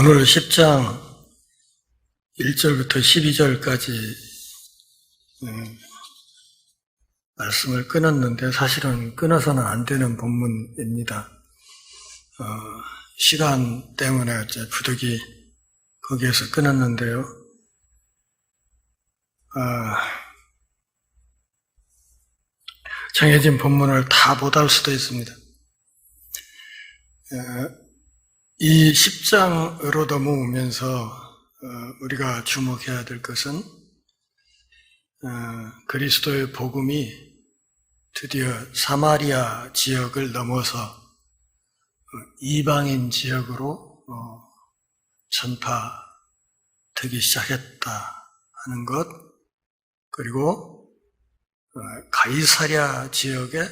오늘 10장 1절부터 12절까지 말씀을 끊었는데 사실은 끊어서는 안 되는 본문입니다. 시간 때문에 어째 부득이 거기에서 끊었는데요. 정해진 본문을 다 못할 수도 있습니다. 이 10장으로 넘어오면서 우리가 주목해야 될 것은 그리스도의 복음이 드디어 사마리아 지역을 넘어서 이방인 지역으로 전파되기 시작했다 하는 것, 그리고 가이사랴 지역에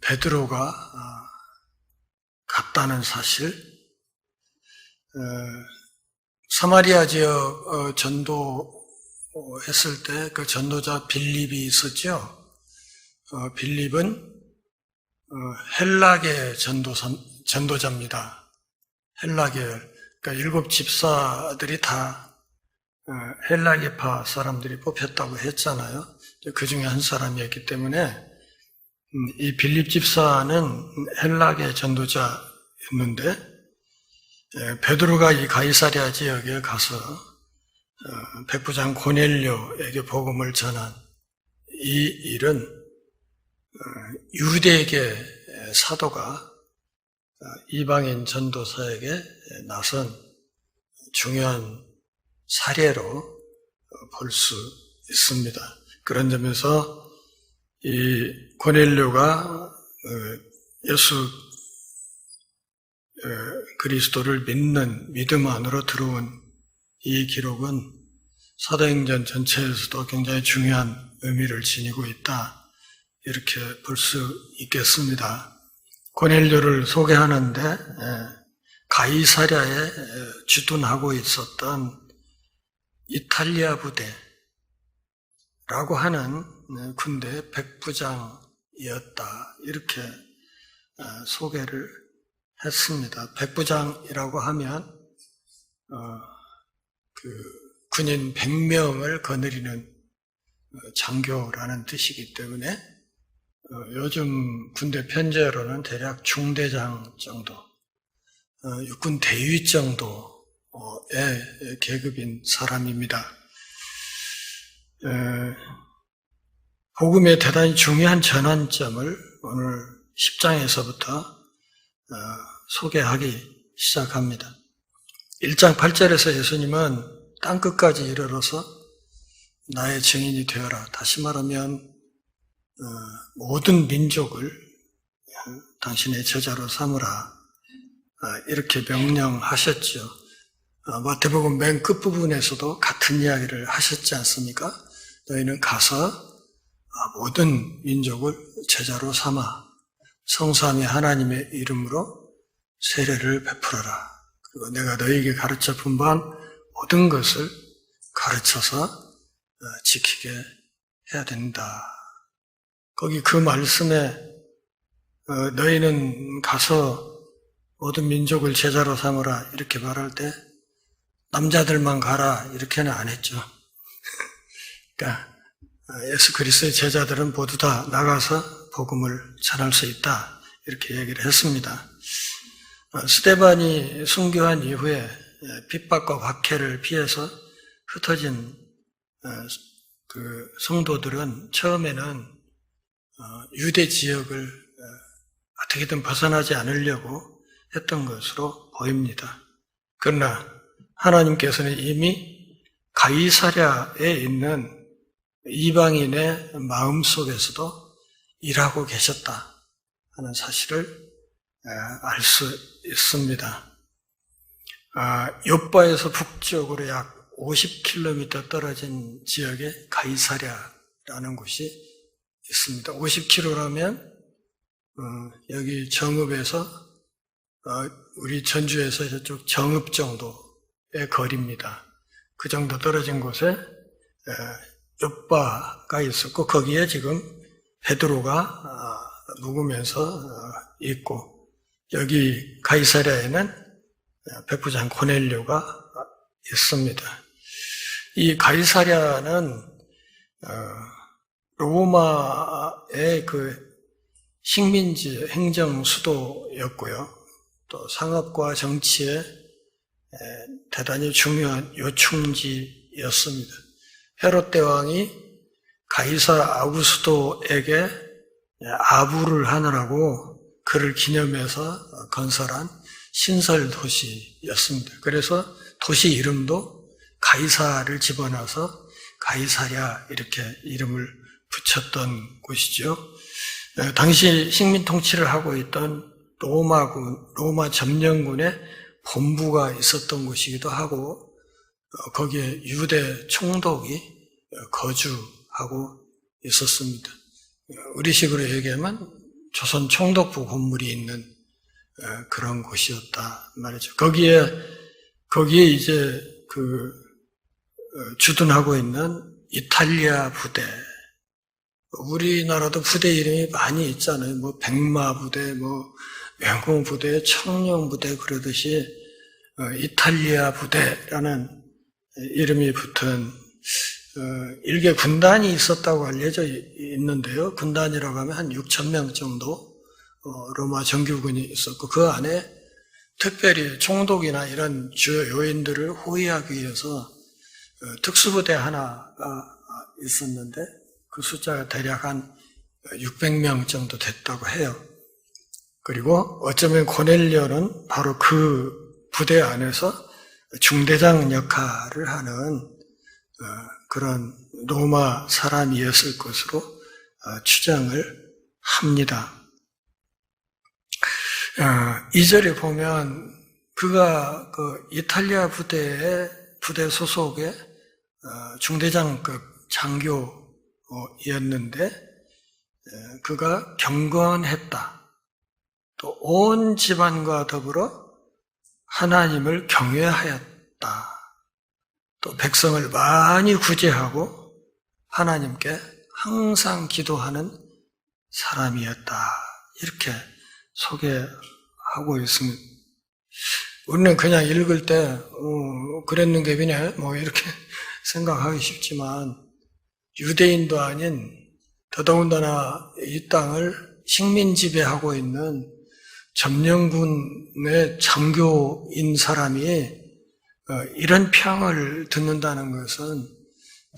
베드로가 갔다는 사실, 사마리아 지역 전도했을 때 그 전도자 빌립이 있었죠. 빌립은 헬라계 전도자입니다. 헬라계열, 그러니까 7 집사들이 다 헬라계파 사람들이 뽑혔다고 했잖아요. 그 중에 한 사람이었기 때문에 이 빌립 집사는 헬라계 전도자였는데, 베드로가 이 가이사랴 지역에 가서 백부장 고넬료에게 복음을 전한 이 일은 유대계 사도가 이방인 전도사에게 나선 중요한 사례로 볼 수 있습니다. 그런 점에서 이 고넬료가 예수 그리스도를 믿는 믿음 안으로 들어온 이 기록은 사도행전 전체에서도 굉장히 중요한 의미를 지니고 있다, 이렇게 볼 수 있겠습니다. 고넬료를 소개하는데 가이사랴에 주둔하고 있었던 이탈리아 부대라고 하는 군대 백부장이었다, 이렇게 소개를 했습니다. 백부장이라고 하면 군인 100명을 거느리는 장교라는 뜻이기 때문에 요즘 군대 편제로는 대략 중대장 정도, 육군 대위 정도의 계급인 사람입니다. 복음의 대단히 중요한 전환점을 오늘 10장에서부터 소개하기 시작합니다. 1장 8절에서 예수님은 땅끝까지 이르러서 나의 증인이 되어라. 다시 말하면 모든 민족을 당신의 제자로 삼으라, 이렇게 명령하셨죠. 마태복음 맨 끝부분에서도 같은 이야기를 하셨지 않습니까? 너희는 가서 모든 민족을 제자로 삼아 성삼위 하나님의 이름으로 세례를 베풀어라. 그리고 내가 너희에게 가르쳐 준 바 모든 것을 가르쳐서 지키게 해야 된다. 거기 그 말씀에 너희는 가서 모든 민족을 제자로 삼으라 이렇게 말할 때 남자들만 가라 이렇게는 안 했죠. 그러니까 예수 그리스도의 제자들은 모두 다 나가서 복음을 전할 수 있다, 이렇게 얘기를 했습니다. 스데반이 순교한 이후에 핍박과 박해를 피해서 흩어진 그 성도들은 처음에는 유대 지역을 어떻게든 벗어나지 않으려고 했던 것으로 보입니다. 그러나 하나님께서는 이미 가이사랴에 있는 이방인의 마음속에서도 일하고 계셨다 하는 사실을 알 수 있습니다. 요빠에서 북쪽으로 약 50km 떨어진 지역에 가이사랴라는 곳이 있습니다. 50km라면 여기 정읍에서 우리 전주에서 저쪽 정읍 정도의 거리입니다. 그 정도 떨어진 곳에 요빠가 있었고, 거기에 지금 베드로가 묵으면서 있고, 여기 가이사랴에는 백부장 고넬료가 있습니다. 이 가이사랴는 로마의 그 식민지 행정 수도였고요. 또 상업과 정치에 대단히 중요한 요충지였습니다. 헤롯 대왕이 가이사 아구스도에게 아부를 하느라고 그를 기념해서 건설한 신설 도시였습니다. 그래서 도시 이름도 가이사를 집어넣어서 가이사랴 이렇게 이름을 붙였던 곳이죠. 당시 식민 통치를 하고 있던 로마 점령군의 본부가 있었던 곳이기도 하고 거기에 유대 총독이 거주하고 있었습니다. 우리식으로 얘기하면 조선 총독부 건물이 있는 그런 곳이었다 말이죠. 거기에 이제 주둔하고 있는 이탈리아 부대, 우리나라도 부대 이름이 많이 있잖아요. 뭐 백마 부대, 뭐 명호 부대, 청룡 부대 그러듯이 이탈리아 부대라는 이름이 붙은 일개 군단이 있었다고 알려져 있는데요. 군단이라고 하면 한 6,000명 정도 로마 정규군이 있었고 그 안에 특별히 총독이나 이런 주요 요인들을 호위하기 위해서 특수부대 하나가 있었는데 그 숫자가 대략 한 600명 정도 됐다고 해요. 그리고 어쩌면 고넬료는 바로 그 부대 안에서 중대장 역할을 하는 그런 로마 사람이었을 것으로 추정을 합니다. 2절에 보면 그가 그 이탈리아 부대 소속의 중대장급 장교였는데 그가 경건했다. 또 온 집안과 더불어 하나님을 경외하였다. 또 백성을 많이 구제하고 하나님께 항상 기도하는 사람이었다. 이렇게 소개하고 있습니다. 우리는 그냥 읽을 때 그랬는 게 비네 뭐 이렇게 생각하기 쉽지만 유대인도 아닌 더더군다나 이 땅을 식민 지배하고 있는 점령군의 장교인 사람이 이런 평을 듣는다는 것은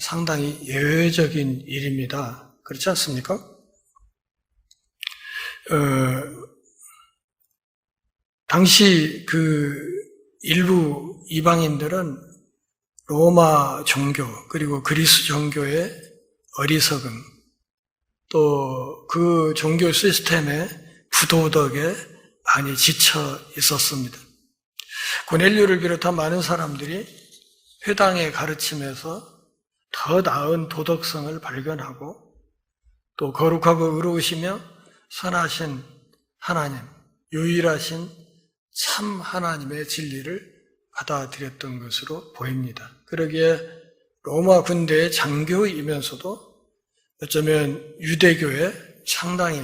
상당히 예외적인 일입니다. 그렇지 않습니까? 당시 그 일부 이방인들은 로마 종교 그리고 그리스 종교의 어리석음 또 그 종교 시스템의 부도덕에 많이 지쳐 있었습니다. 고넬료를 비롯한 많은 사람들이 회당의 가르침에서 더 나은 도덕성을 발견하고 또 거룩하고 의로우시며 선하신 하나님, 유일하신 참 하나님의 진리를 받아들였던 것으로 보입니다. 그러기에 로마 군대의 장교이면서도 어쩌면 유대교에 상당히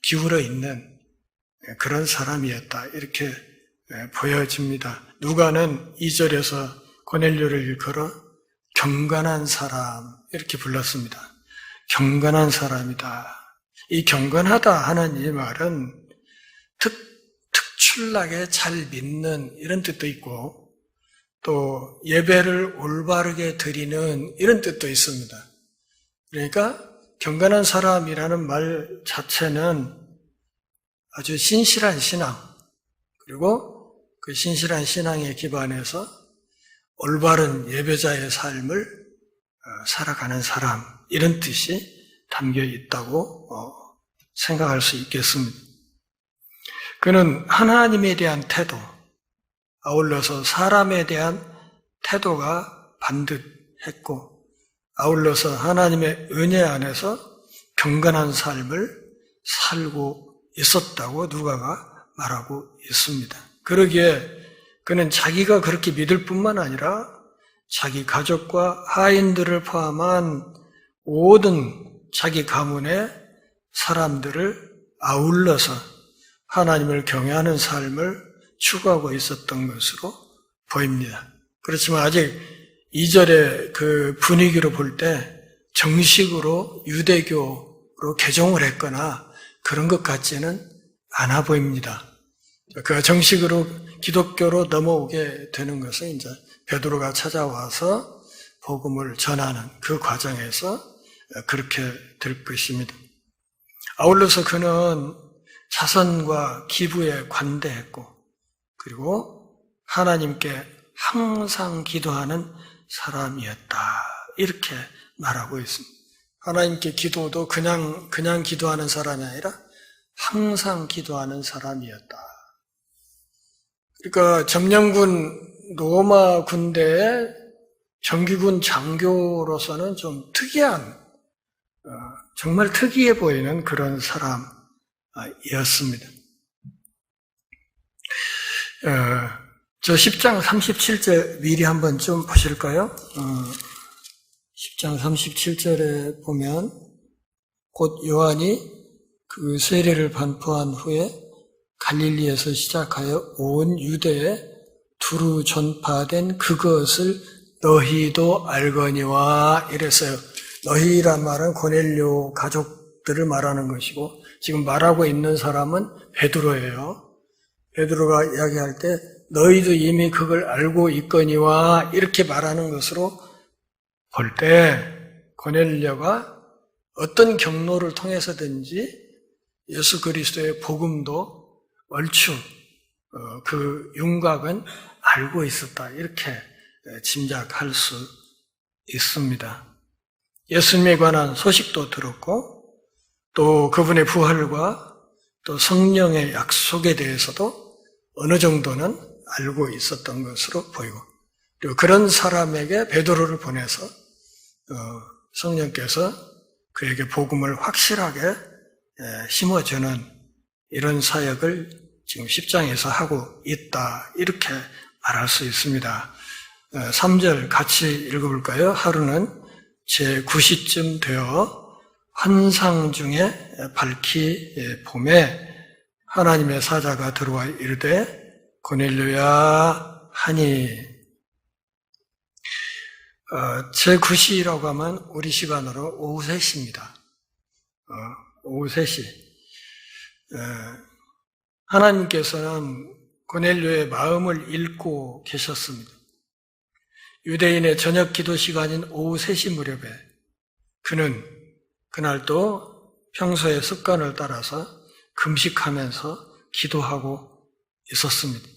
기울어 있는 그런 사람이었다. 이렇게 보여집니다. 누가는 2절에서 고넬료를 일컬어 경건한 사람 이렇게 불렀습니다. 경건한 사람이다. 이 경건하다 하는 이 말은 특출나게 잘 믿는 이런 뜻도 있고 또 예배를 올바르게 드리는 이런 뜻도 있습니다. 그러니까 경건한 사람이라는 말 자체는 아주 신실한 신앙 그리고 그 신실한 신앙에 기반해서 올바른 예배자의 삶을 살아가는 사람 이런 뜻이 담겨 있다고 생각할 수 있겠습니다. 그는 하나님에 대한 태도, 아울러서 사람에 대한 태도가 반듯했고 아울러서 하나님의 은혜 안에서 경건한 삶을 살고 있었다고 누가가 말하고 있습니다. 그러기에 그는 자기가 그렇게 믿을 뿐만 아니라 자기 가족과 하인들을 포함한 모든 자기 가문의 사람들을 아울러서 하나님을 경외하는 삶을 추구하고 있었던 것으로 보입니다. 그렇지만 아직 2절의 그 분위기로 볼 때 정식으로 유대교로 개종을 했거나 그런 것 같지는 않아 보입니다. 그 정식으로 기독교로 넘어오게 되는 것은 이제 베드로가 찾아와서 복음을 전하는 그 과정에서 그렇게 될 것입니다. 아울러서 그는 자선과 기부에 관대했고, 그리고 하나님께 항상 기도하는 사람이었다. 이렇게 말하고 있습니다. 하나님께 기도도 그냥 기도하는 사람이 아니라 항상 기도하는 사람이었다. 그러니까 점령군 로마 군대의 정규군 장교로서는 좀 특이한, 정말 특이해 보이는 그런 사람이었습니다. 저 10장 37절 미리 한번 좀 보실까요? 10장 37절에 보면 곧 요한이 그 세례를 반포한 후에 갈릴리에서 시작하여 온 유대에 두루 전파된 그것을 너희도 알거니와 이랬어요. 너희란 말은 고넬료 가족들을 말하는 것이고 지금 말하고 있는 사람은 베드로예요. 베드로가 이야기할 때 너희도 이미 그걸 알고 있거니와 이렇게 말하는 것으로 볼 때 고넬료가 어떤 경로를 통해서든지 예수 그리스도의 복음도 얼추 그 윤곽은 알고 있었다. 이렇게 짐작할 수 있습니다. 예수님에 관한 소식도 들었고 또 그분의 부활과 또 성령의 약속에 대해서도 어느 정도는 알고 있었던 것으로 보이고 그리고 그런 사람에게 베드로를 보내서 성령께서 그에게 복음을 확실하게 심어주는 이런 사역을 지금 10장에서 하고 있다. 이렇게 말할 수 있습니다. 3절 같이 읽어볼까요? 하루는 제9시쯤 되어 환상 중에 밝히 봄에 하나님의 사자가 들어와 이르되 고넬료야 하니 제9시라고 하면 우리 시간으로 오후 3시입니다. 오후 3시. 하나님께서는 고넬료의 마음을 읽고 계셨습니다. 유대인의 저녁 기도 시간인 오후 3시 무렵에 그는 그날도 평소의 습관을 따라서 금식하면서 기도하고 있었습니다.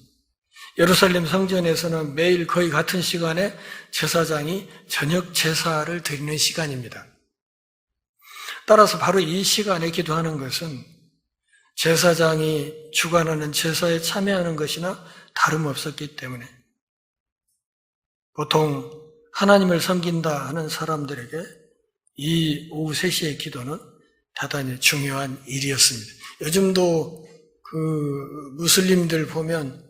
예루살렘 성전에서는 매일 거의 같은 시간에 제사장이 저녁 제사를 드리는 시간입니다. 따라서 바로 이 시간에 기도하는 것은 제사장이 주관하는 제사에 참여하는 것이나 다름없었기 때문에 보통 하나님을 섬긴다 하는 사람들에게 이 오후 3시의 기도는 대단히 중요한 일이었습니다. 요즘도 그 무슬림들 보면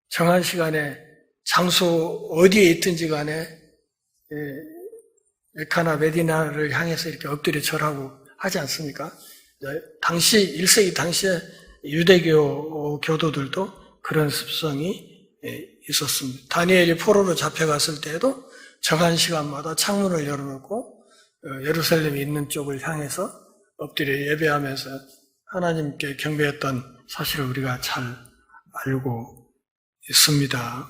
정한 시간에 장소 어디에 있든지 간에 메카나 메디나를 향해서 이렇게 엎드려 절하고 하지 않습니까? 당시 1세기 당시에 유대교 교도들도 그런 습성이 있었습니다. 다니엘이 포로로 잡혀갔을 때에도 정한 시간마다 창문을 열어놓고 예루살렘에 있는 쪽을 향해서 엎드려 예배하면서 하나님께 경배했던 사실을 우리가 잘 알고 있습니다.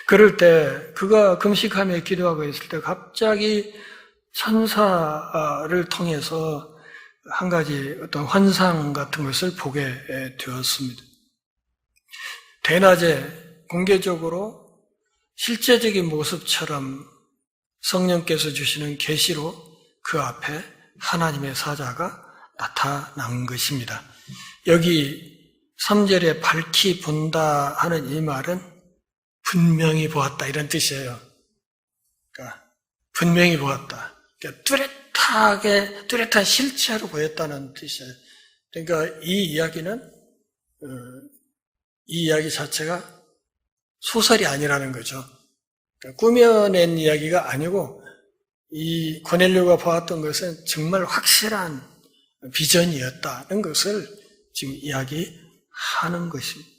그럴 때 그가 금식하며 기도하고 있을 때 갑자기 천사를 통해서 한 가지 어떤 환상 같은 것을 보게 되었습니다. 대낮에 공개적으로 실제적인 모습처럼 성령께서 주시는 계시로 그 앞에 하나님의 사자가 나타난 것입니다. 여기 3절에 밝히 본다 하는 이 말은 분명히 보았다 이런 뜻이에요. 그러니까 분명히 보았다. 그러니까 뚜렷한 실체로 보였다는 뜻이에요. 그러니까 이 이야기는 이 이야기 자체가 소설이 아니라는 거죠. 그러니까 꾸며낸 이야기가 아니고 이 고넬료가 보았던 것은 정말 확실한 비전이었다는 것을 지금 이야기하는 것입니다.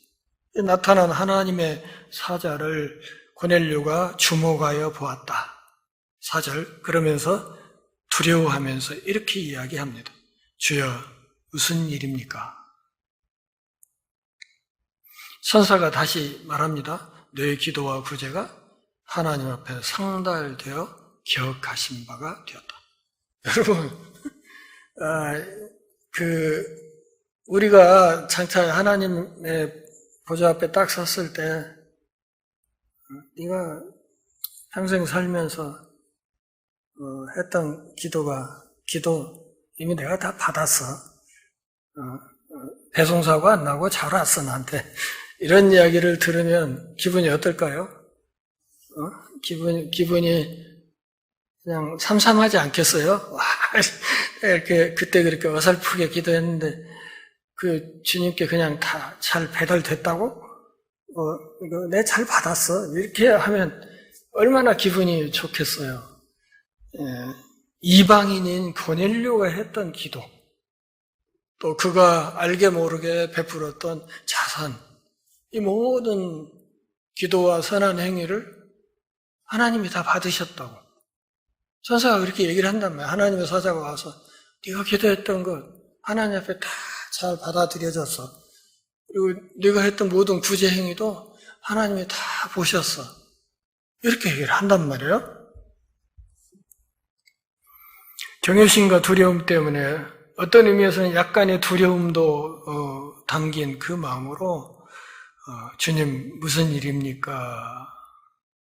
나타난 하나님의 사자를 고넬료가 주목하여 보았다. 4절 그러면서 두려워하면서 이렇게 이야기합니다. 주여 무슨 일입니까? 천사가 다시 말합니다. 너의 기도와 구제가 하나님 앞에 상달되어 기억하신 바가 되었다. 여러분, 우리가 장차 하나님의 보좌 앞에 딱 섰을 때, 네가 평생 살면서 했던 기도 이미 내가 다 받았어. 배송사고 안 나고 잘 왔어 나한테. 이런 이야기를 들으면 기분이 어떨까요? 기분이 그냥 삼삼하지 않겠어요? 와, 이렇게 그때 그렇게 어설프게 기도했는데 그 주님께 그냥 다 잘 배달됐다고? 이거 내 잘 받았어. 이렇게 하면 얼마나 기분이 좋겠어요. 이방인인 고넬료가 했던 기도, 또 그가 알게 모르게 베풀었던 자선, 이 모든 기도와 선한 행위를 하나님이 다 받으셨다고. 천사가 그렇게 얘기를 한단 말이에요. 하나님의 사자가 와서 네가 기도했던 것 하나님 앞에 다 잘 받아들여졌어. 그리고 네가 했던 모든 구제 행위도 하나님이 다 보셨어. 이렇게 얘기를 한단 말이에요. 경외심과 두려움 때문에 어떤 의미에서는 약간의 두려움도 담긴 그 마음으로 주님 무슨 일입니까?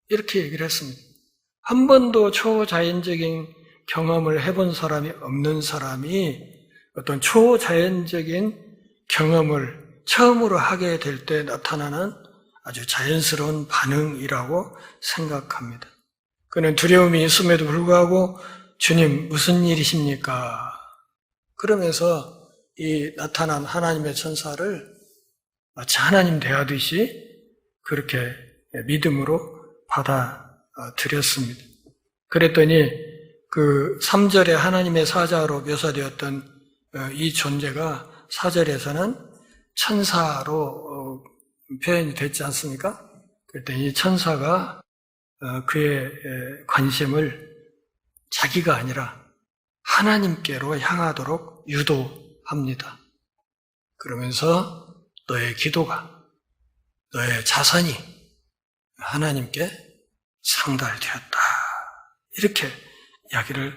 이렇게 얘기를 했습니다. 한 번도 초자연적인 경험을 해본 사람이 없는 사람이 어떤 초자연적인 경험을 처음으로 하게 될 때 나타나는 아주 자연스러운 반응이라고 생각합니다. 그는 두려움이 있음에도 불구하고 주님 무슨 일이십니까? 그러면서 이 나타난 하나님의 천사를 마치 하나님 대하듯이 그렇게 믿음으로 받아들였습니다. 그랬더니 그 3절에 하나님의 사자로 묘사되었던 이 존재가 4절에서는 천사로 표현이 됐지 않습니까? 그랬더니 이 천사가 그의 관심을 자기가 아니라 하나님께로 향하도록 유도합니다. 그러면서 너의 기도가, 너의 자선이 하나님께 상달되었다. 이렇게 이야기를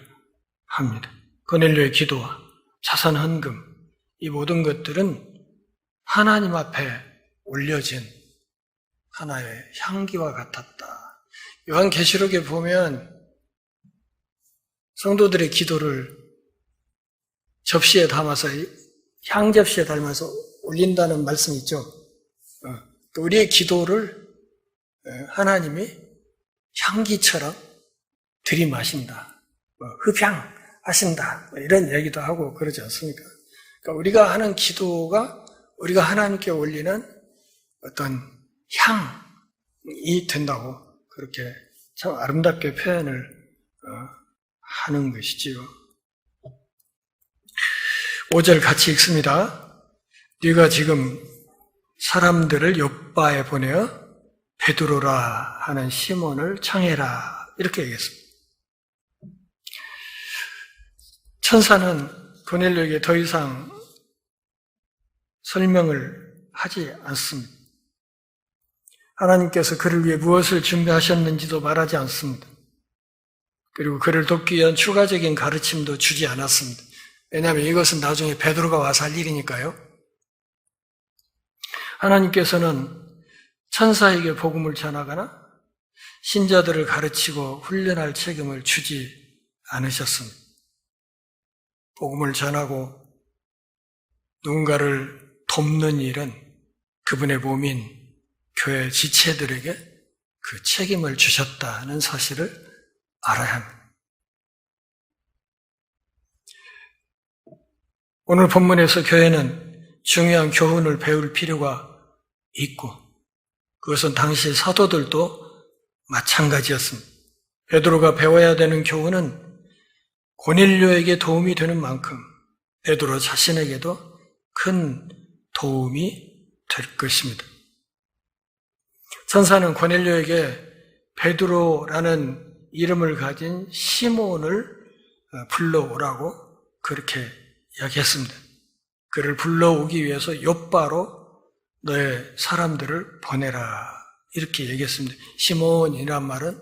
합니다. 고넬료의 기도와 자선 헌금, 이 모든 것들은 하나님 앞에 올려진 하나의 향기와 같았다. 요한계시록에 보면 성도들의 기도를 접시에 담아서 향접시에 담아서 올린다는 말씀이 있죠. 우리의 기도를 하나님이 향기처럼 들이마신다, 흡향하신다, 이런 얘기도 하고 그러지 않습니까? 그러니까 우리가 하는 기도가 우리가 하나님께 올리는 어떤 향이 된다고 그렇게 참 아름답게 표현을 하는 것이지요. 5절 같이 읽습니다. 네가 지금 사람들을 욥바에 보내어 베드로라 하는 시몬을 청해라, 이렇게 얘기했습니다. 천사는 고넬료에게 더 이상 설명을 하지 않습니다. 하나님께서 그를 위해 무엇을 준비하셨는지도 말하지 않습니다. 그리고 그를 돕기 위한 추가적인 가르침도 주지 않았습니다. 왜냐하면 이것은 나중에 베드로가 와서 할 일이니까요. 하나님께서는 천사에게 복음을 전하거나 신자들을 가르치고 훈련할 책임을 주지 않으셨습니다. 복음을 전하고 누군가를 돕는 일은 그분의 몸인 교회 지체들에게 그 책임을 주셨다는 사실을 알아야 합니다. 오늘 본문에서 교회는 중요한 교훈을 배울 필요가 있고, 그것은 당시 사도들도 마찬가지였습니다. 베드로가 배워야 되는 교훈은 고넬료에게 도움이 되는 만큼 베드로 자신에게도 큰 도움이 될 것입니다. 천사는 고넬료에게 베드로라는 이름을 가진 시몬을 불러오라고 그렇게 이야기했습니다. 그를 불러오기 위해서 욥바로 너의 사람들을 보내라 이렇게 얘기했습니다. 시몬이란 말은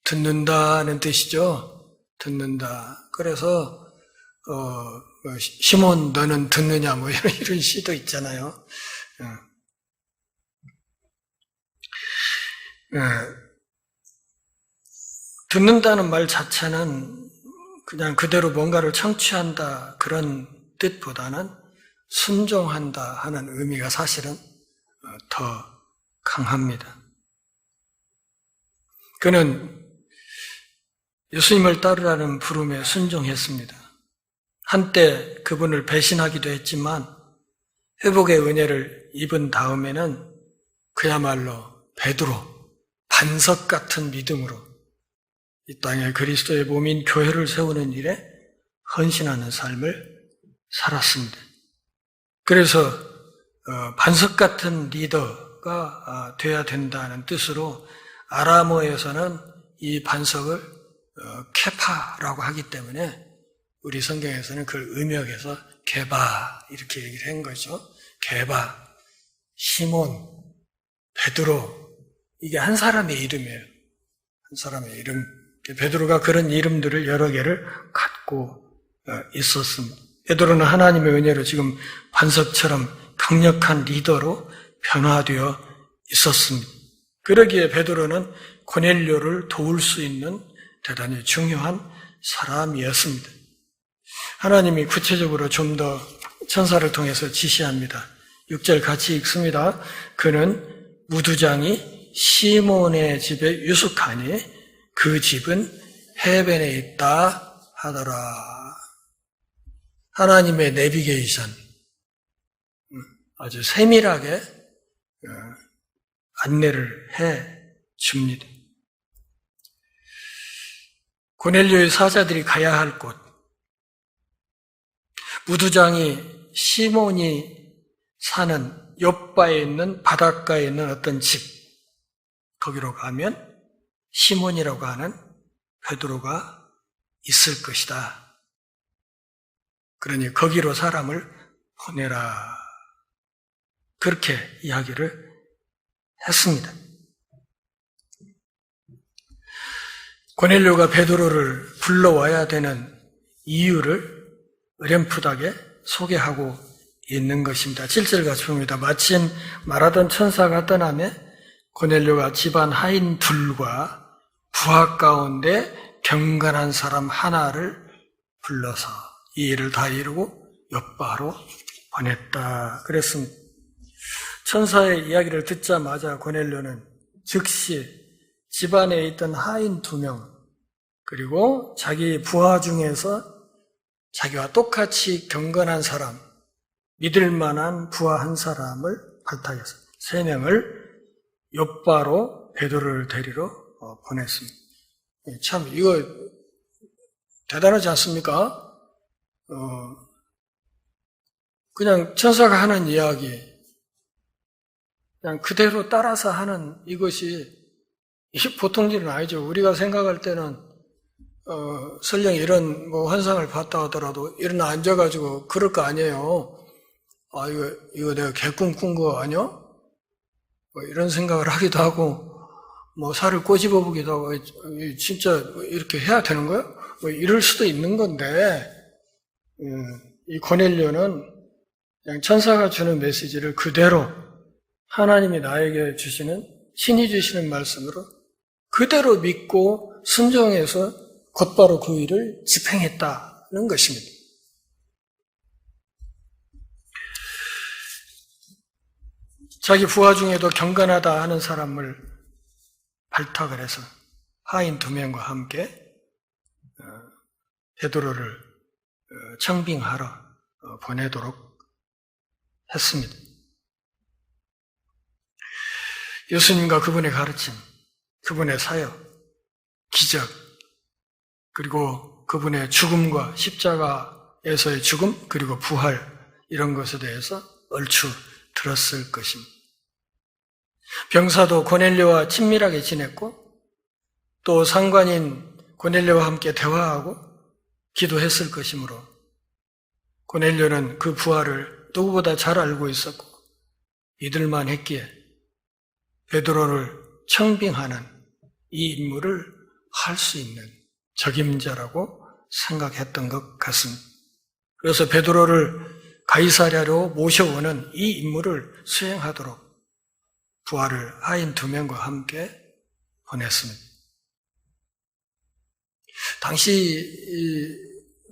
듣는다는 뜻이죠. 듣는다. 그래서 시몬 너는 듣느냐 뭐 이런 시도 있잖아요. 듣는다는 말 자체는 그냥 그대로 뭔가를 청취한다 그런 뜻보다는 순종한다 하는 의미가 사실은 더 강합니다. 그는 예수님을 따르라는 부름에 순종했습니다. 한때 그분을 배신하기도 했지만 회복의 은혜를 입은 다음에는 그야말로 베드로, 반석 같은 믿음으로 이 땅에 그리스도의 몸인 교회를 세우는 일에 헌신하는 삶을 살았습니다. 그래서 반석 같은 리더가 되어야 된다는 뜻으로 아람어에서는 이 반석을 케파라고 하기 때문에 우리 성경에서는 그걸 음역해서 게바 이렇게 얘기를 한 거죠. 게바, 시몬, 베드로 이게 한 사람의 이름이에요. 한 사람의 이름. 베드로가 그런 이름들을 여러 개를 갖고 있었습니다. 베드로는 하나님의 은혜로 지금 반석처럼 강력한 리더로 변화되어 있었습니다. 그러기에 베드로는 고넬료를 도울 수 있는 대단히 중요한 사람이었습니다. 하나님이 구체적으로 좀 더 천사를 통해서 지시합니다. 6절 같이 읽습니다. 그는 무두장이 시몬의 집에 유숙하니 그 집은 해변에 있다 하더라. 하나님의 내비게이션 아주 세밀하게 안내를 해 줍니다. 고넬료의 사자들이 가야 할 곳, 무두장이 시몬이 사는 욥바에 있는 바닷가에 있는 어떤 집, 거기로 가면 시몬이라고 하는 베드로가 있을 것이다. 그러니 거기로 사람을 보내라. 그렇게 이야기를 했습니다. 고넬료가 베드로를 불러와야 되는 이유를 어렴풋하게 소개하고 있는 것입니다. 7절 같이 봅니다. 마침 말하던 천사가 떠나며 고넬료가 집안 하인 둘과 부하 가운데 경건한 사람 하나를 불러서 이 일을 다 이루고 욥바로 보냈다 그랬습니다. 천사의 이야기를 듣자마자 고넬료는 즉시 집안에 있던 하인 2명 그리고 자기 부하 중에서 자기와 똑같이 경건한 사람, 믿을 만한 부하 한 사람을 발탁해서 3명을 욥바로 베드로를 데리러 보냈습니다. 참 이거 대단하지 않습니까? 그냥 천사가 하는 이야기 그냥 그대로 따라서 하는 이것이 보통 일은 아니죠. 우리가 생각할 때는 설령 이런 환상을 봤다 하더라도 일어나 앉아가지고 그럴 거 아니에요. 아 이거 내가 개꿈 꾼 거 아니야? 이런 생각을 하기도 하고 살을 꼬집어 보기도 하고 진짜 이렇게 해야 되는 거야? 이럴 수도 있는 건데 이 고넬료는 그냥 천사가 주는 메시지를 그대로 하나님이 나에게 주시는 신이 주시는 말씀으로 그대로 믿고 순종해서 곧바로 그 일을 집행했다는 것입니다. 자기 부하 중에도 경건하다 하는 사람을 발탁을 해서 하인 2명과 함께 베드로를 청빙하러 보내도록 했습니다. 예수님과 그분의 가르침, 그분의 사역, 기적, 그리고 그분의 죽음과 십자가에서의 죽음, 그리고 부활 이런 것에 대해서 얼추 들었을 것입니다. 병사도 고넬료와 친밀하게 지냈고 또 상관인 고넬료와 함께 대화하고 기도했을 것이므로 고넬료는 그 부활을 누구보다 잘 알고 있었고 믿을만 했기에 베드로를 청빙하는 이 임무를 할 수 있는 적임자라고 생각했던 것 같습니다. 그래서 베드로를 가이사랴로 모셔오는 이 임무를 수행하도록 부하를 하인 2명과 함께 보냈습니다. 당시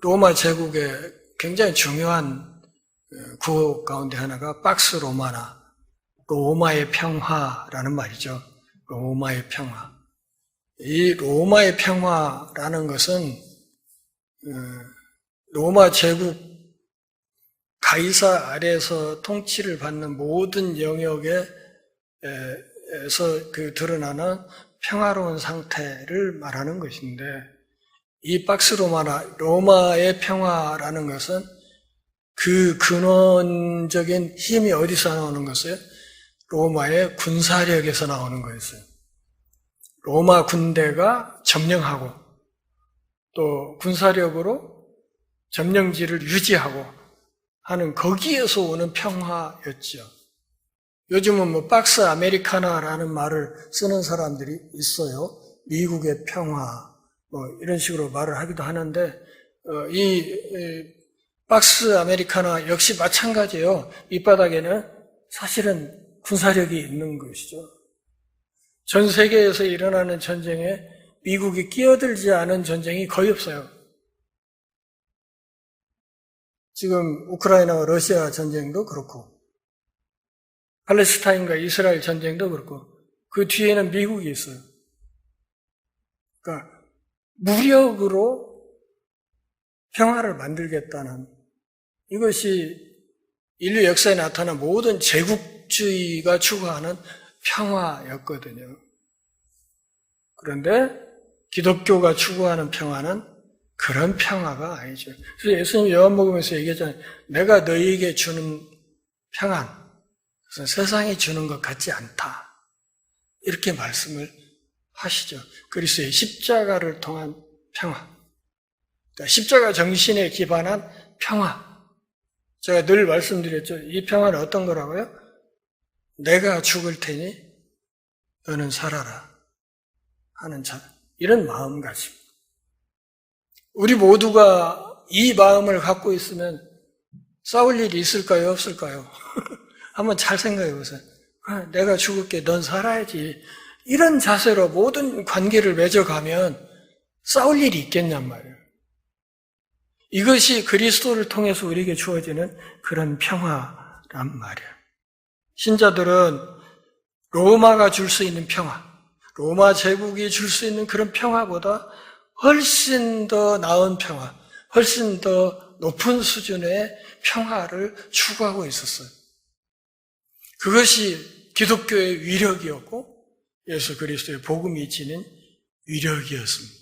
로마 제국의 굉장히 중요한 구호 가운데 하나가 박스 로마나 로마의 평화라는 말이죠. 로마의 평화. 이 로마의 평화라는 것은 로마 제국 가이사 아래에서 통치를 받는 모든 영역에서 드러나는 평화로운 상태를 말하는 것인데 이 박스 로마나 로마의 평화라는 것은 그 근원적인 힘이 어디서 나오는 것이에요? 로마의 군사력에서 나오는 거였어요. 로마 군대가 점령하고 또 군사력으로 점령지를 유지하고 하는 거기에서 오는 평화였죠. 요즘은 뭐 박스 아메리카나라는 말을 쓰는 사람들이 있어요. 미국의 평화 뭐 이런 식으로 말을 하기도 하는데 이 박스 아메리카나 역시 마찬가지예요. 밑바닥에는 사실은 군사력이 있는 것이죠. 전 세계에서 일어나는 전쟁에 미국이 끼어들지 않은 전쟁이 거의 없어요. 지금 우크라이나와 러시아 전쟁도 그렇고 팔레스타인과 이스라엘 전쟁도 그렇고 그 뒤에는 미국이 있어요. 그러니까 무력으로 평화를 만들겠다는 이것이 인류 역사에 나타난 모든 제국주의가 추구하는 평화였거든요. 그런데 기독교가 추구하는 평화는 그런 평화가 아니죠. 그래서 예수님 요한복음에서 얘기했잖아요. 내가 너희에게 주는 평안, 세상이 주는 것 같지 않다. 이렇게 말씀을 하시죠. 그리스도의 십자가를 통한 평화. 그러니까 십자가 정신에 기반한 평화. 제가 늘 말씀드렸죠. 이 평화는 어떤 거라고요? 내가 죽을 테니 너는 살아라 하는 이런 마음가짐. 우리 모두가 이 마음을 갖고 있으면 싸울 일이 있을까요? 없을까요? 한번 잘 생각해 보세요. 내가 죽을게, 넌 살아야지. 이런 자세로 모든 관계를 맺어가면 싸울 일이 있겠냔 말이에요. 이것이 그리스도를 통해서 우리에게 주어지는 그런 평화란 말이에요. 신자들은 로마가 줄 수 있는 평화, 로마 제국이 줄 수 있는 그런 평화보다 훨씬 더 나은 평화, 훨씬 더 높은 수준의 평화를 추구하고 있었어요. 그것이 기독교의 위력이었고 예수 그리스도의 복음이 지닌 위력이었습니다.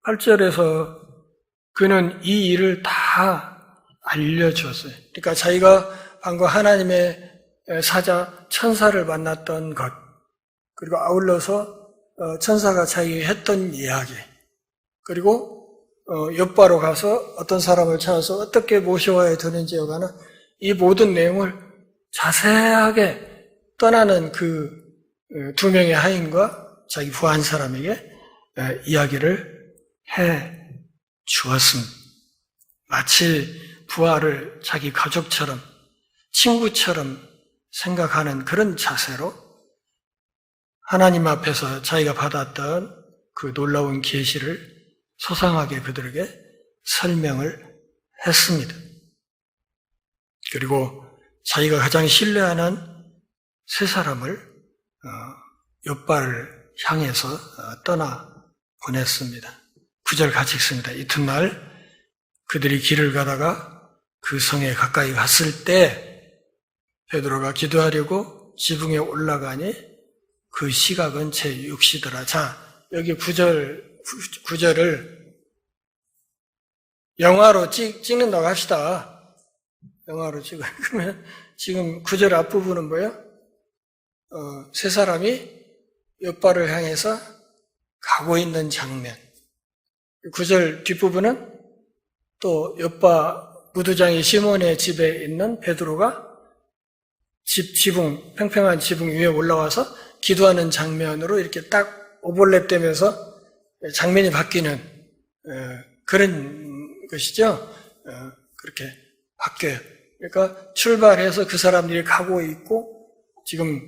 8절에서 그는 이 일을 다 알려주었어요. 그러니까 자기가 방금 하나님의 사자 천사를 만났던 것, 그리고 아울러서 천사가 자기에게 했던 이야기, 그리고 욥바로 가서 어떤 사람을 찾아서 어떻게 모셔와야 되는지 여가는 이 모든 내용을 자세하게 떠나는 그 2명의 하인과 자기 부한 사람에게 이야기를 해 주었습니다. 마치 부하를 자기 가족처럼 친구처럼 생각하는 그런 자세로 하나님 앞에서 자기가 받았던 그 놀라운 계시를 소상하게 그들에게 설명을 했습니다. 그리고 자기가 가장 신뢰하는 세 사람을 욥바를 향해서 떠나 보냈습니다. 9절 같이 읽습니다. 이튿날 그들이 길을 가다가 그 성에 가까이 갔을 때 베드로가 기도하려고 지붕에 올라가니 그 시각은 제6시더라. 자, 여기 9절을 영화로 찍는다고 합시다. 영화로 찍어요. 그러면 지금 9절 앞부분은 뭐예요? 세 사람이 욥바를 향해서 가고 있는 장면. 9절 뒷부분은 또 욥바 무두장이 시몬의 집에 있는 베드로가 지붕, 평평한 지붕 위에 올라와서 기도하는 장면으로 이렇게 딱 오버랩되면서 장면이 바뀌는 그런 것이죠. 그렇게 바뀌어요. 그러니까 출발해서 그 사람들이 가고 있고 지금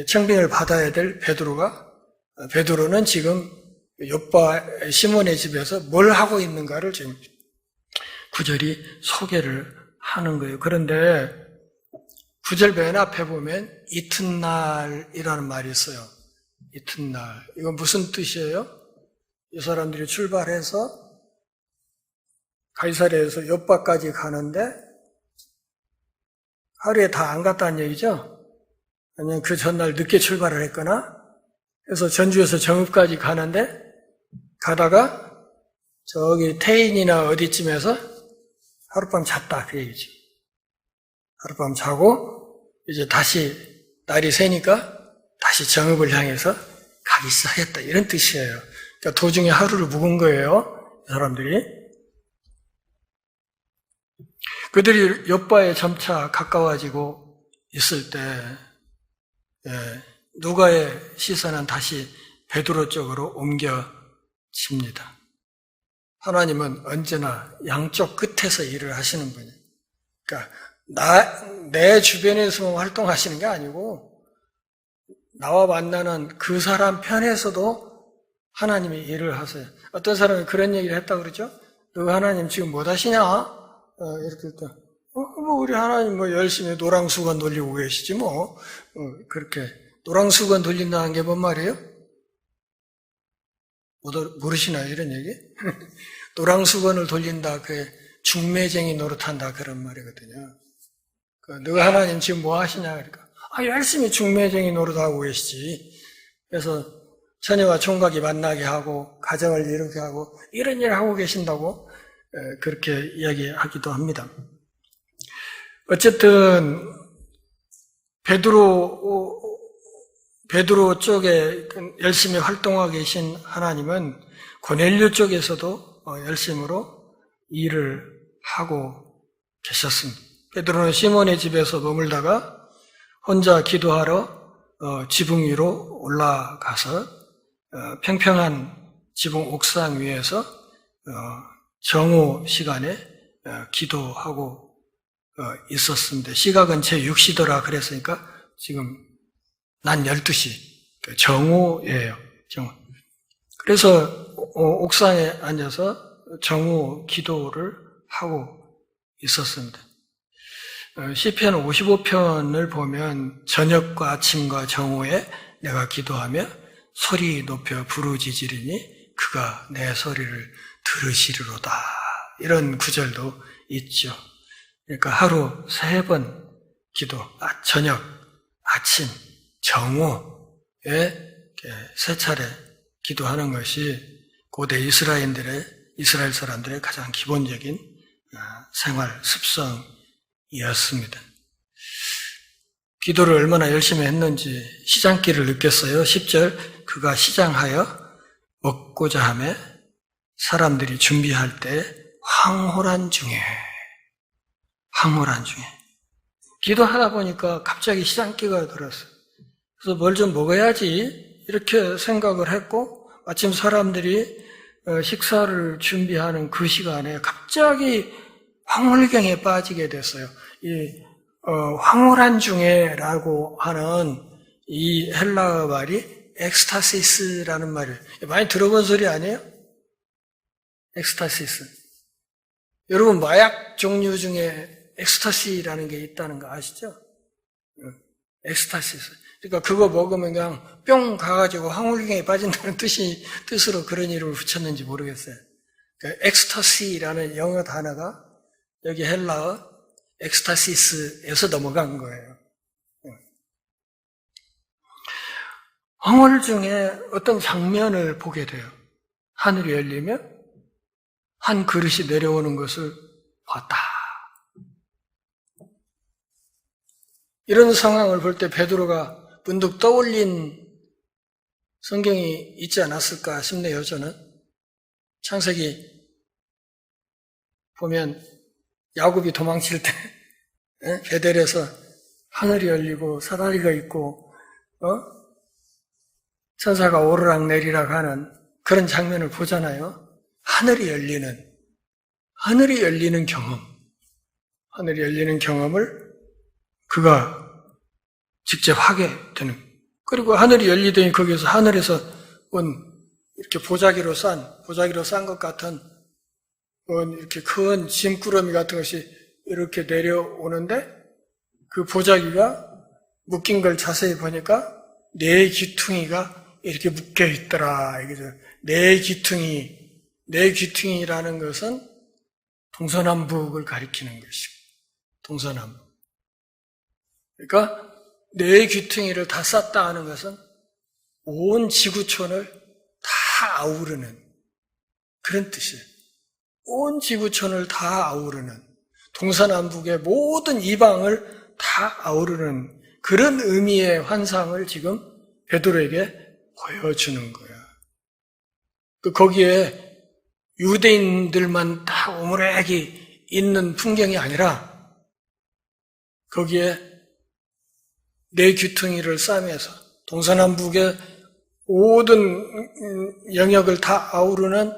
청빙을 받아야 될 베드로는 지금 욥바 시몬의 집에서 뭘 하고 있는가를 지금 9절이 소개를 하는 거예요. 그런데 9절 맨 앞에 보면 이튿날이라는 말이 있어요. 이튿날. 이건 무슨 뜻이에요? 이 사람들이 출발해서 가이사랴에서 욥바까지 가는데 하루에 다 안 갔다는 얘기죠? 아니면 그 전날 늦게 출발을 했거나 그래서 전주에서 정읍까지 가는데 가다가 저기 태인이나 어디쯤에서 하룻밤 잤다 그 얘기죠. 하룻밤 자고 이제 다시 날이 새니까 다시 정읍을 향해서 가기 시작했다 이런 뜻이에요. 그러니까 도중에 하루를 묵은 거예요. 사람들이. 그들이 욥바에 점차 가까워지고 있을 때 누가의 시선은 다시 베드로 쪽으로 옮겨집니다. 하나님은 언제나 양쪽 끝에서 일을 하시는 분이에요. 그러니까 내 주변에서 활동하시는 게 아니고 나와 만나는 그 사람 편에서도 하나님이 일을 하세요. 어떤 사람이 그런 얘기를 했다고 그러죠? 너 하나님 지금 못 하시냐? 이렇게 했다. 우리 하나님 열심히 노랑수건 돌리고 계시지 그렇게 노랑수건 돌린다는 게 뭔 말이에요? 모르시나요? 이런 얘기? 노랑수건을 돌린다, 중매쟁이 노릇한다, 그런 말이거든요. 너가 하나님 지금 뭐 하시냐? 그러니까, 열심히 중매쟁이 노릇하고 계시지. 그래서 처녀와 총각이 만나게 하고, 가정을 이루게 하고, 이런 일을 하고 계신다고, 그렇게 이야기하기도 합니다. 어쨌든, 베드로 쪽에 열심히 활동하고 계신 하나님은 고넬료 쪽에서도 열심으로 일을 하고 계셨습니다. 베드로는 시몬의 집에서 머물다가 혼자 기도하러 지붕 위로 올라가서 평평한 지붕 옥상 위에서 정오 시간에 기도하고 있었습니다. 시각은 제 6시더라 그랬으니까 지금 난 12시, 정오예요. 정오. 그래서 옥상에 앉아서 정오 기도를 하고 있었습니다. 시편 55편을 보면 저녁과 아침과 정오에 내가 기도하며 소리 높여 부르짖으리니 그가 내 소리를 들으시리로다. 이런 구절도 있죠. 그러니까 하루 3번 기도, 저녁, 아침, 정오에 3차례 기도하는 것이 고대 이스라엘 사람들의 가장 기본적인 생활 습성이었습니다. 기도를 얼마나 열심히 했는지 시장길을 느꼈어요. 10절 그가 시장하여 먹고자 하며 사람들이 준비할 때 황홀한 중에 기도하다 보니까 갑자기 시장기가 들었어요. 그래서 뭘 좀 먹어야지 이렇게 생각을 했고 마침 사람들이 식사를 준비하는 그 시간에 갑자기 황홀경에 빠지게 됐어요. 이 황홀한 중에라고 하는 이 헬라어 말이 엑스타시스라는 말이에요. 많이 들어본 소리 아니에요? 엑스타시스. 여러분 마약 종류 중에 엑스타시라는 게 있다는 거 아시죠? 엑스타시스. 그러니까 그거 먹으면 그냥 뿅 가가지고 황홀경에 빠진다는 뜻으로 그런 이름을 붙였는지 모르겠어요. 그러니까 엑스타시라는 영어 단어가 여기 헬라어 엑스타시스에서 넘어간 거예요. 황홀 중에 어떤 장면을 보게 돼요. 하늘이 열리며 한 그릇이 내려오는 것을 봤다. 이런 상황을 볼 때 베드로가 문득 떠올린 성경이 있지 않았을까 싶네요, 저는. 창세기 보면 야곱이 도망칠 때 베델에서 하늘이 열리고 사다리가 있고 천사가 오르락 내리락 하는 그런 장면을 보잖아요. 하늘이 열리는 경험, 하늘이 열리는 경험을 그가 직접 하게 되는. 그리고 하늘이 열리더니 거기에서 하늘에서 온 이렇게 보자기로 싼 것 같은 이렇게 큰 짐꾸러미 같은 것이 이렇게 내려오는데 그 보자기가 묶인 걸 자세히 보니까 네 귀퉁이가 이렇게 묶여 있더라. 네 귀퉁이라는 것은 동서남북을 가리키는 것이고, 동서남북. 그러니까 네 귀퉁이를 다 쌌다 하는 것은 온 지구촌을 다 아우르는 그런 뜻이에요. 온 지구촌을 다 아우르는, 동서남북의 모든 이방을 다 아우르는 그런 의미의 환상을 지금 베드로에게 보여주는 거야. 거기에 유대인들만 다 오므라기 있는 풍경이 아니라 거기에 네 귀퉁이를 싸매서 동서남북의 모든 영역을 다 아우르는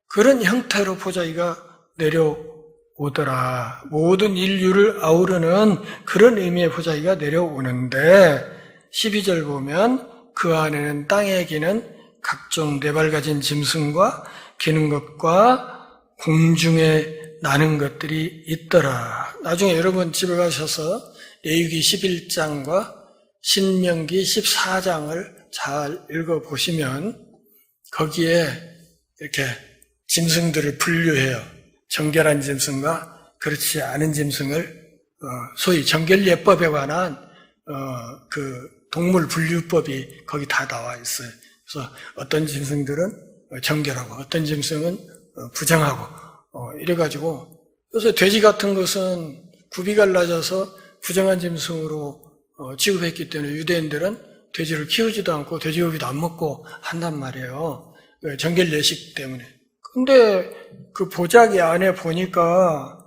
그런 형태로 보자기가 내려오더라. 모든 인류를 아우르는 그런 의미의 보자기가 내려오는데 12절 보면 그 안에는 땅에 기는 각종 네발 가진 짐승과 기는 것과 공중에 나는 것들이 있더라. 나중에 여러분 집에 가셔서 레위기 11장과 신명기 14장을 잘 읽어보시면 거기에 이렇게 짐승들을 분류해요. 정결한 짐승과 그렇지 않은 짐승을 소위 정결예법에 관한 그 동물 분류법이 거기 다 나와 있어요. 그래서 어떤 짐승들은 정결하고 어떤 짐승은 부정하고 이래가지고 그래서 돼지 같은 것은 굽이 갈라져서 부정한 짐승으로 취급했기 때문에 유대인들은 돼지를 키우지도 않고 돼지고기도 안 먹고 한단 말이에요. 정결예식 때문에. 근데 그 보자기 안에 보니까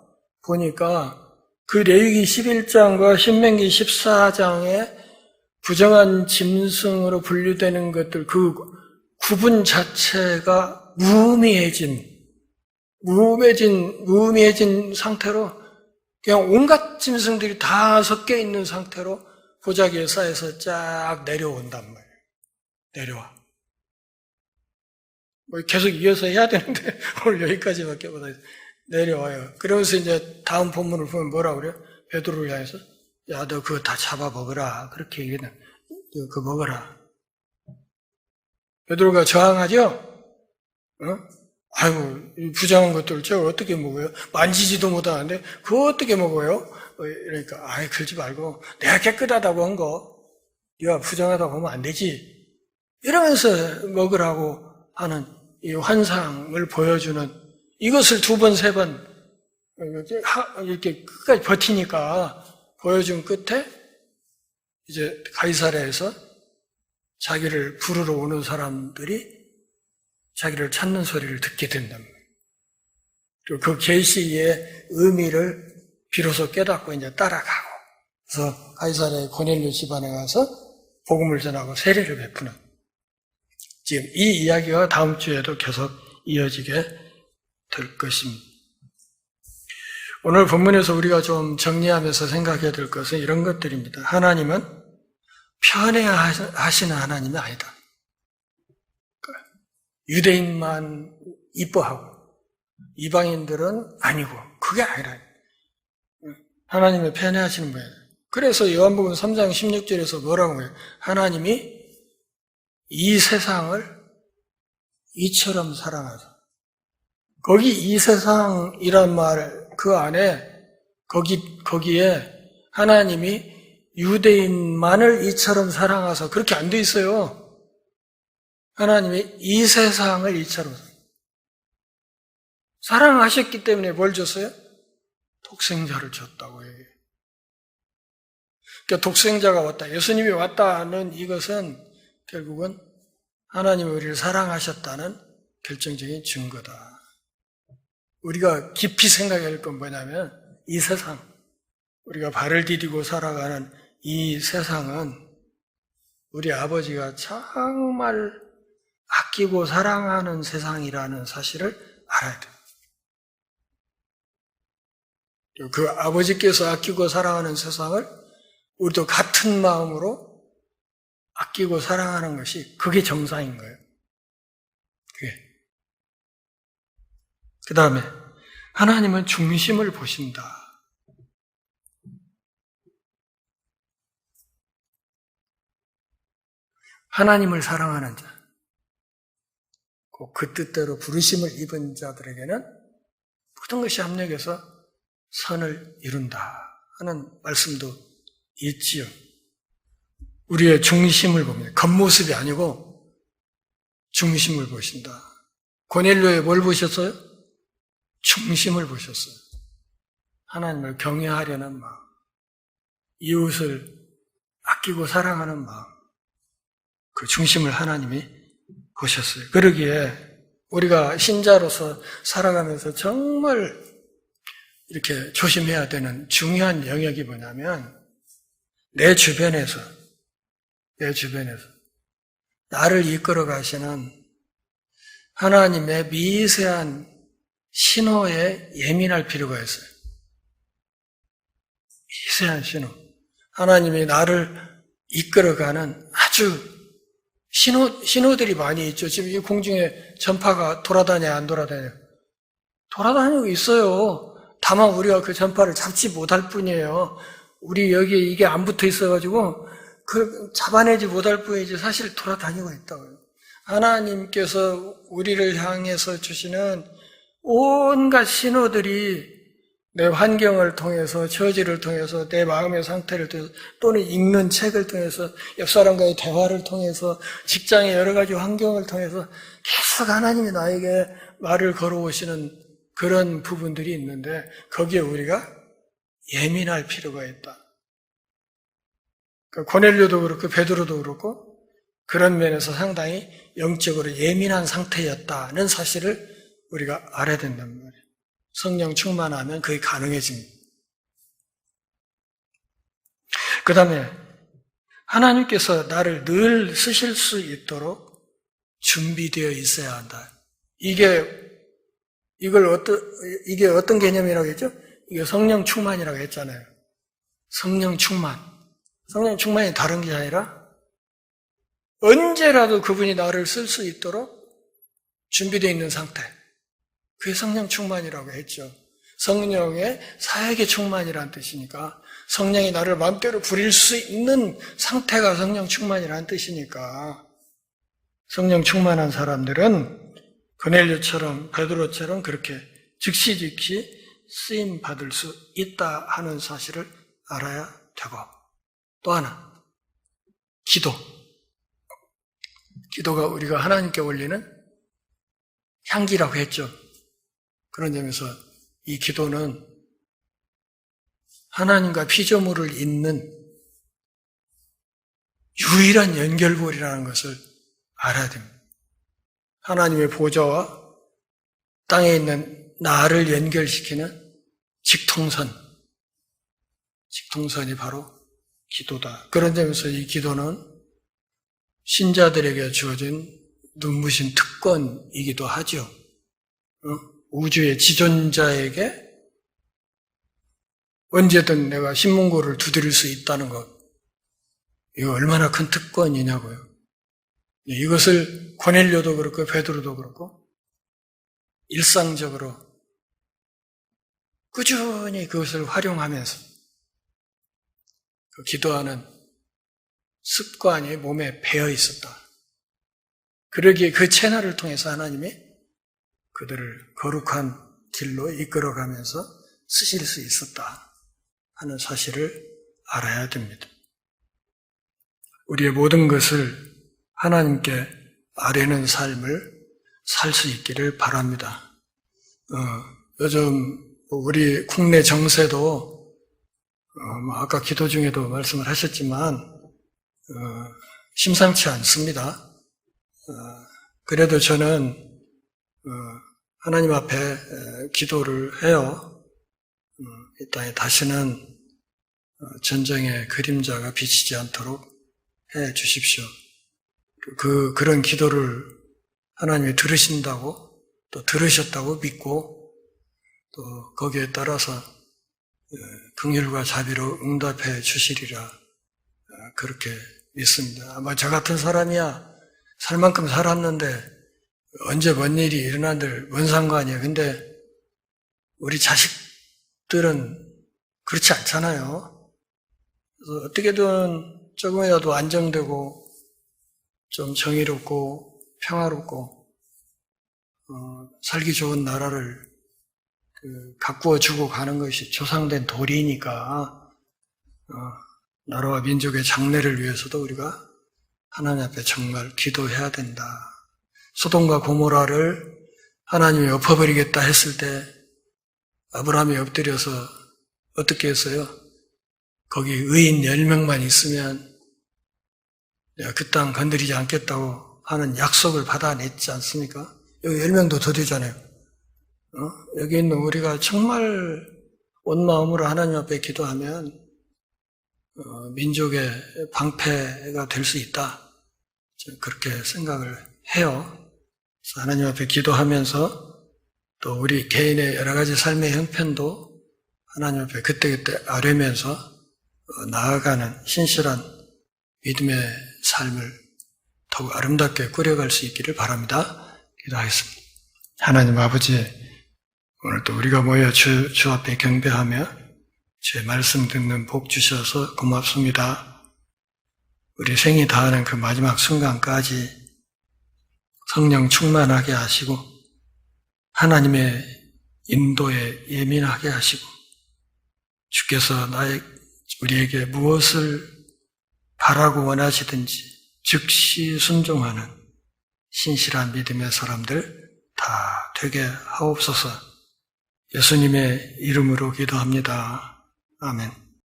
그 레위기 11장과 신명기 14장에 부정한 짐승으로 분류되는 것들 그 구분 자체가 무의미해진 상태로 그냥 온갖 짐승들이 다 섞여 있는 상태로 보자기에 쌓여서 쫙 내려온단 말이에요. 내려와. 뭐 계속 이어서 해야 되는데 오늘 여기까지밖에 못해요. 내려와요. 그러면서 이제 다음 본문을 보면 뭐라고 그래요? 베드로를 향해서 야, 너 그거 다 잡아 먹어라. 그렇게 얘기는 그거 먹어라. 베드로가 저항하죠? 아이고, 부정한 것들 저거 어떻게 먹어요? 만지지도 못하는데 그거 어떻게 먹어요? 이러니까 아이 그러지 말고 내가 깨끗하다고 한 거 네가 부정하다고 하면 안 되지. 이러면서 먹으라고 하는 이 환상을 보여주는 이것을 두 번, 세 번 이렇게 끝까지 버티니까 보여준 끝에 이제 가이사랴에서 자기를 부르러 오는 사람들이 자기를 찾는 소리를 듣게 된단 말이에요. 그리고 그 계시의 의미를 비로소 깨닫고 이제 따라가고 그래서 가이사랴의 고넬료 집안에 가서 복음을 전하고 세례를 베푸는 지금 이 이야기가 다음 주에도 계속 이어지게 될 것입니다. 오늘 본문에서 우리가 좀 정리하면서 생각해야 될 것은 이런 것들입니다. 하나님은 편애하시는 하나님이 아니다. 유대인만 이뻐하고 이방인들은 아니고 그게 아니라 하나님의 편애하시는 거예요. 그래서 요한복음 3장 16절에서 뭐라고 해요? 하나님이 이 세상을 이처럼 사랑하죠. 거기 이 세상이란 말 그 안에 거기에 하나님이 유대인만을 이처럼 사랑하사 그렇게 안 돼 있어요. 하나님이 이 세상을 이처럼 사랑하셨기 때문에 뭘 줬어요? 독생자를 줬다고 해요. 그러니까 독생자가 왔다, 예수님이 왔다는 이것은 결국은 하나님이 우리를 사랑하셨다는 결정적인 증거다. 우리가 깊이 생각해야 할 건 뭐냐면 이 세상, 우리가 발을 디디고 살아가는 이 세상은 우리 아버지가 정말 아끼고 사랑하는 세상이라는 사실을 알아야 돼요. 그 아버지께서 아끼고 사랑하는 세상을 우리도 같은 마음으로 아끼고 사랑하는 것이 그게 정상인 거예요. 그게. 그 다음에 하나님은 중심을 보신다. 하나님을 사랑하는 자, 꼭 그 뜻대로 부르심을 입은 자들에게는 모든 것이 합력해서 선을 이룬다 하는 말씀도 있지요. 우리의 중심을 봅니다. 겉모습이 아니고 중심을 보신다. 고넬료에 뭘 보셨어요? 중심을 보셨어요. 하나님을 경외하려는 마음, 이웃을 아끼고 사랑하는 마음, 그 중심을 하나님이 보셨어요. 그러기에 우리가 신자로서 살아가면서 정말 이렇게 조심해야 되는 중요한 영역이 뭐냐면 내 주변에서 나를 이끌어 가시는 하나님의 미세한 신호에 예민할 필요가 있어요. 미세한 신호. 하나님이 나를 이끌어가는 아주 신호들이 많이 있죠. 지금 이 공중에 전파가 돌아다녀요, 안 돌아다녀요? 돌아다니고 있어요. 다만 우리가 그 전파를 잡지 못할 뿐이에요. 우리 여기에 이게 안 붙어 있어가지고 그 잡아내지 못할 뿐이지 사실 돌아다니고 있다고요. 하나님께서 우리를 향해서 주시는 온갖 신호들이 내 환경을 통해서, 처지를 통해서, 내 마음의 상태를 통해서, 또는 읽는 책을 통해서, 옆 사람과의 대화를 통해서, 직장의 여러 가지 환경을 통해서 계속 하나님이 나에게 말을 걸어오시는 그런 부분들이 있는데 거기에 우리가 예민할 필요가 있다. 그러니까 고넬료도 그렇고 베드로도 그렇고 그런 면에서 상당히 영적으로 예민한 상태였다는 사실을 우리가 알아야 된단 말이에요. 성령 충만하면 그게 가능해집니다. 그 다음에 하나님께서 나를 늘 쓰실 수 있도록 준비되어 있어야 한다. 이게 어떤 개념이라고 했죠? 이게 성령 충만이라고 했잖아요. 성령 충만. 성령 충만이 다른 게 아니라 언제라도 그분이 나를 쓸 수 있도록 준비되어 있는 상태. 그게 성령 충만이라고 했죠. 성령의 사역의 충만이라는 뜻이니까 성령이 나를 마음대로 부릴 수 있는 상태가 성령 충만이라는 뜻이니까 성령 충만한 사람들은 고넬료처럼 베드로처럼 그렇게 즉시 쓰임 받을 수 있다 하는 사실을 알아야 되고 또 하나 기도가 우리가 하나님께 올리는 향기라고 했죠. 그런 점에서 이 기도는 하나님과 피조물을 잇는 유일한 연결고리라는 것을 알아야 됩니다. 하나님의 보좌와 땅에 있는 나를 연결시키는 직통선이 바로 기도다. 그런 점에서 이 기도는 신자들에게 주어진 눈부신 특권이기도 하죠. 우주의 지존자에게 언제든 내가 신문고를 두드릴 수 있다는 것, 이거 얼마나 큰 특권이냐고요. 이것을 고넬료도 그렇고 베드로도 그렇고 일상적으로 꾸준히 그것을 활용하면서 그 기도하는 습관이 몸에 배어 있었다. 그러기에 그 채널을 통해서 하나님이 그들을 거룩한 길로 이끌어가면서 쓰실 수 있었다 하는 사실을 알아야 됩니다. 우리의 모든 것을 하나님께 아뢰는 삶을 살 수 있기를 바랍니다. 요즘 우리 국내 정세도 아까 기도 중에도 말씀을 하셨지만 심상치 않습니다. 그래도 저는 하나님 앞에 기도를 해요. 이 땅에 다시는 전쟁의 그림자가 비치지 않도록 해 주십시오. 그런 기도를 하나님이 들으신다고, 또 들으셨다고 믿고, 또 거기에 따라서 긍휼과 자비로 응답해 주시리라, 그렇게 믿습니다. 아마 저 같은 사람이야 살 만큼 살았는데 언제 뭔 일이 일어난들 뭔 상관이야. 근데 우리 자식들은 그렇지 않잖아요. 그래서 어떻게든 조금이라도 안정되고 좀 정의롭고 평화롭고 살기 좋은 나라를 가꾸어 주고 가는 것이 조상된 도리니까 나라와 민족의 장래를 위해서도 우리가 하나님 앞에 정말 기도해야 된다. 소돔과 고모라를 하나님이 엎어버리겠다 했을 때 아브라함이 엎드려서 어떻게 했어요? 거기 의인 10명만 있으면 내가 그 땅 건드리지 않겠다고 하는 약속을 받아냈지 않습니까? 여기 10명도 더 되잖아요. 여기 있는 우리가 정말 온 마음으로 하나님 앞에 기도하면 민족의 방패가 될 수 있다. 저는 그렇게 생각을 해요. 그래서 하나님 앞에 기도하면서 또 우리 개인의 여러 가지 삶의 형편도 하나님 앞에 그때그때 아뢰면서 나아가는 신실한 믿음의 삶을 더욱 아름답게 꾸려갈 수 있기를 바랍니다. 기도하겠습니다. 하나님 아버지, 오늘도 우리가 모여 주 앞에 경배하며 주의 말씀 듣는 복 주셔서 고맙습니다. 우리 생이 다하는 그 마지막 순간까지 성령 충만하게 하시고 하나님의 인도에 예민하게 하시고 주께서 우리에게 무엇을 바라고 원하시든지 즉시 순종하는 신실한 믿음의 사람들 다 되게 하옵소서. 예수님의 이름으로 기도합니다. 아멘.